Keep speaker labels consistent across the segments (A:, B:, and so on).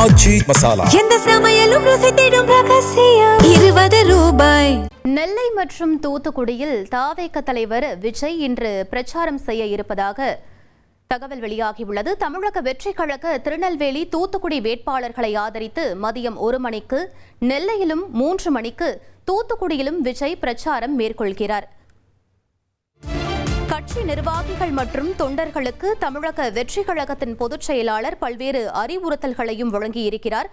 A: ஆச்சி மசாலா.
B: எந்த சமையலும் ருசி தேடும் ரகசியம். 20 ரூபாய்.
C: நெல்லை மற்றும் தூத்துக்குடியில் தாவேக தலைவர் விஜய் இன்று பிரச்சாரம் செய்ய இருப்பதாக தகவல் வெளியாகியுள்ளது. தமிழக வெற்றி கழக திருநெல்வேலி தூத்துக்குடி வேட்பாளர்களை ஆதரித்து மதியம் 1 மணிக்கு நெல்லையிலும் 3 மணிக்கு தூத்துக்குடியிலும் விஜய் பிரச்சாரம் மேற்கொள்கிறார். கட்சி நிர்வாகிகள் மற்றும் தொண்டர்களுக்கு தமிழக வெற்றி கழகத்தின் பொதுச் செயலாளர் பல்வேறு அறிவுறுத்தல்களையும் வழங்கியிருக்கிறார்.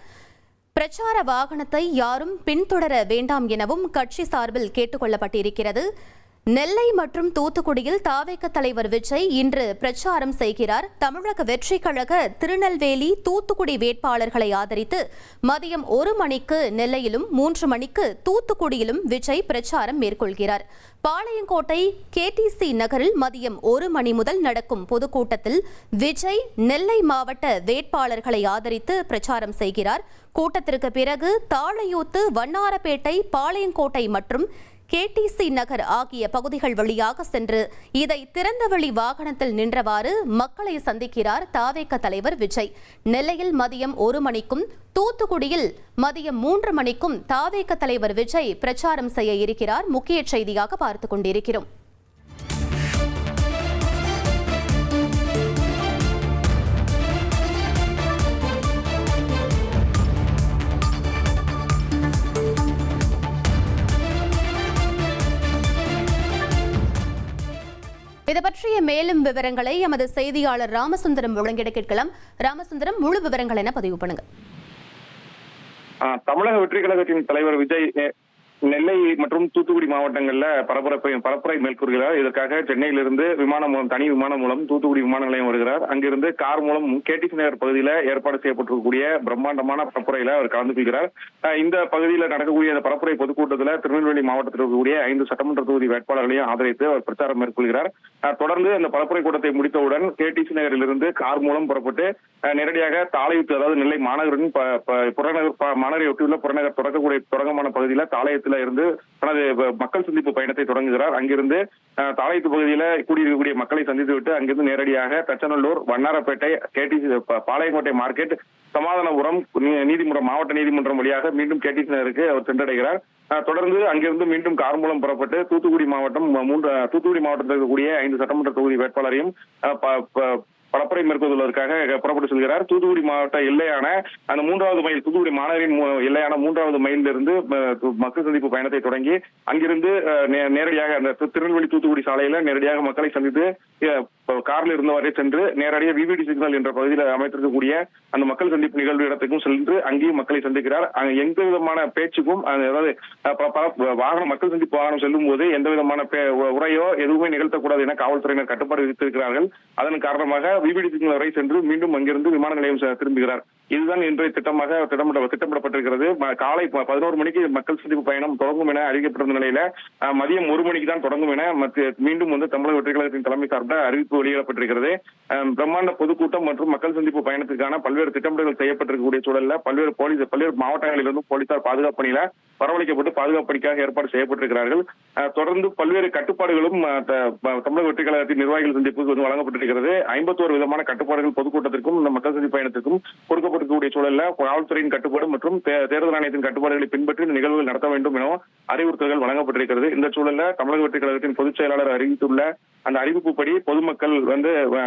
C: பிரச்சார வாகனத்தை யாரும் பின்தொடர வேண்டாம் எனவும் கட்சி சார்பில் கேட்டுக் கொள்ளப்பட்டிருக்கிறது. நெல்லை மற்றும் தூத்துக்குடியில் தாவேக தலைவர் விஜய் இன்று பிரச்சாரம் செய்கிறார். தமிழக வெற்றி கழக திருநெல்வேலி தூத்துக்குடி வேட்பாளர்களை ஆதரித்து மதியம் 1 மணிக்கு நெல்லையிலும் 3 மணிக்கு தூத்துக்குடியிலும் விஜய் பிரச்சாரம் மேற்கொள்கிறார். பாளையங்கோட்டை KTC நகரில் மதியம் 1 மணி முதல் நடக்கும் பொதுக்கூட்டத்தில் விஜய் நெல்லை மாவட்ட வேட்பாளர்களை ஆதரித்து பிரச்சாரம் செய்கிறார். கூட்டத்திற்கு பிறகு தாளையூத்து, வண்ணாரப்பேட்டை, பாளையங்கோட்டை மற்றும் KTC நகர் ஆகிய பகுதிகள் வழியாக சென்று இதை திறந்தவெளி வாகனத்தில் நின்றவாறு மக்களை சந்திக்கிறார் தாவேக தலைவர் விஜய். நெல்லையில் மதியம் 1 மணிக்கும் தூத்துக்குடியில் மதியம் 3 மணிக்கும் தாவேக தலைவர் விஜய் பிரச்சாரம் செய்ய இருக்கிறார். முக்கிய செய்தியாக பார்த்துக் கொண்டிருக்கிறோம். இது பற்றிய மேலும் விவரங்களை எமது செய்தியாளர் ராமசுந்தரம் வழங்கிட கேட்கலாம். ராமசுந்தரம், முழு விவரங்கள் என பதிவு பண்ணுங்க.
D: தமிழக வெற்றி கழகத்தின் தலைவர் விஜய் நெல்லை மற்றும் தூத்துக்குடி மாவட்டங்கள்ல பரப்புரை மேற்கொள்கிறார். இதற்காக சென்னையிலிருந்து தனி விமானம் மூலம் தூத்துக்குடி விமான நிலையம் வருகிறார். அங்கிருந்து கார் மூலம் KTC நகர் பகுதியில ஏற்பாடு செய்யப்பட்டிருக்கக்கூடிய பிரம்மாண்டமான பரப்புரையில அவர் கலந்து கொள்கிறார். இந்த பகுதியில் நடக்கக்கூடிய இந்த பரப்புரை பொதுக்கூட்டத்தில் திருநெல்வேலி மாவட்டத்தில் இருக்கக்கூடிய 5 சட்டமன்ற தொகுதி வேட்பாளர்களையும் ஆதரித்து அவர் பிரச்சாரம் மேற்கொள்கிறார். தொடர்ந்து அந்த பரப்புரை கூட்டத்தை முடித்தவுடன் KTC நகரிலிருந்து கார் மூலம் புறப்பட்டு நேரடியாக தாளையூத்து, அதாவது நெல்லை மாநகரின் மாநகரை ஒட்டியுள்ள புறநகர் தொடக்கமான பகுதியில் தாளையத்தில் இருந்து தனது மக்கள் சந்திப்பு பயணத்தை தொடங்குகிறார். அங்கிருந்து தாளையத்து பகுதியில கூடியிருக்கக்கூடிய மக்களை சந்தித்துவிட்டு அங்கிருந்து நேரடியாக தச்சநல்லூர், வண்ணாரப்பேட்டை, KTC, பாளையங்கோட்டை மார்க்கெட், சமாதானபுரம் மாவட்ட நீதிமன்றம் வழியாக மீண்டும் KTC நகருக்கு அவர் சென்றடைகிறார். தொடர்ந்து அங்கிருந்து மீண்டும் கார் மூலம் புறப்பட்டு தூத்துக்குடி மாவட்டத்தில் இருக்கக்கூடிய 5 சட்டமன்ற தொகுதி வேட்பாளரையும் பரப்புரை மேற்கொள்வதற்காக புறப்பட்டு செல்கிறார். தூத்துக்குடி மாவட்ட எல்லையான அந்த 3வது மைல், தூத்துக்குடி மாநகரின் எல்லையான 3வது மைலிலிருந்து மக்கள் சந்திப்பு பயணத்தை தொடங்கி அங்கிருந்து நேரடியாக அந்த திருநெல்வேலி தூத்துக்குடி சாலையில நேரடியாக மக்களை சந்தித்து காரில் இருந்தவரை சென்று நேரடியாக VVD சிக்னல் என்ற பகுதியில் அமைத்திருக்கக்கூடிய அந்த மக்கள் சந்திப்பு நிகழ்வு இடத்துக்கும் சென்று அங்கேயும் மக்களை சந்திக்கிறார். எந்த விதமான பேச்சுக்கும், அதாவது மக்கள் சந்திப்பு வாகனம் செல்லும் போது எந்த விதமான உரையோ எதுவுமே நிகழ்த்தக்கூடாது என காவல்துறையினர் கட்டுப்பாடு விதித்திருக்கிறார்கள். அதன் காரணமாக VVD சிக்னல் வரை சென்று மீண்டும் அங்கிருந்து விமான நிலையம் திரும்புகிறார். இதுதான் இன்றைய திட்டமிடப்பட்டிருக்கிறது. காலை 11 மணிக்கு மக்கள் சந்திப்பு பயணம் தொடங்கும் என அறிவிக்கப்பட்டிருந்த நிலையில மதியம் 1 மணிக்கு தான் தொடங்கும் என மீண்டும் தமிழக வெற்றி கழகத்தின் தலைமை சார்ந்த அறிவிப்பு வெளியிடப்பட்டிருக்கிறது. பிரம்மாண்ட பொதுக்கூட்டம் மற்றும் மக்கள் சந்திப்பு பயணத்திற்கான பல்வேறு திட்டமிடல்கள் செய்யப்பட்டிருக்கக்கூடிய சூழல்ல பல்வேறு மாவட்டங்களிலிருந்து போலீசார் பாதுகாப்பு பணியில வரவழைக்கப்பட்டு பாதுகாப்பு பணிக்காக ஏற்பாடு செய்யப்பட்டிருக்கிறார்கள். தொடர்ந்து பல்வேறு கட்டுப்பாடுகளும் தமிழக வெற்றி கழகத்தின் நிர்வாகிகள் சந்திப்புக்கு வழங்கப்பட்டிருக்கிறது. 51 விதமான கட்டுப்பாடுகள் பொதுக்கூட்டத்திற்கும் இந்த மக்கள் சந்திப்பு பயணத்திற்கும் கொடுக்கப்பட்டிருக்கக்கூடிய சூழல்ல காவல்துறையின் கட்டுப்பாடு மற்றும் தேர்தல் ஆணையத்தின் கட்டுப்பாடுகளை பின்பற்றி இந்த நிகழ்வுகள் நடத்த வேண்டும் என அறிவுறுத்தல்கள் வழங்கப்பட்டிருக்கிறது. இந்த சூழல்ல தமிழக வெற்றி கழகத்தின் பொதுச் செயலாளர் அறிவித்துள்ள அந்த அறிவிப்புப்படி பொதுமக்கள்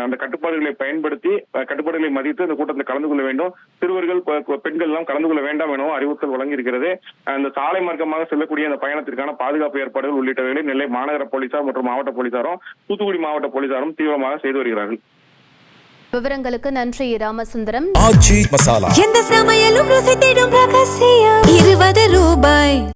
D: அந்த கட்டுப்பாடுகளை பயன்படுத்தி கட்டுப்பாடுகளை மதித்து அந்த கூட்டத்தில் கலந்து கொள்ள வேண்டும். சிறுவர்கள், பெண்கள் எல்லாம் கலந்து கொள்ள வேண்டாம் எனவும் அறிவுறுத்தல் வழங்கியிருக்கிறது. அந்த சாலை மார்க்கமாக செல்லக்கூடிய அந்த பயணத்திற்கான பாதுகாப்பு ஏற்பாடுகள் உள்ளிட்டவைகளை நெல்லை மாநகர போலீசார் மற்றும் மாவட்ட போலீசாரும் தூத்துக்குடி மாவட்ட போலீசாரும் தீவிரமாக செய்து வருகிறார்கள்.
C: விவரங்களுக்கு நன்றி ராமசுந்தரம்.
A: ஆச்சி மசாலா.
B: எந்த சமையலும் ருசி தேடும் ரகசியம். 20 ரூபாய்.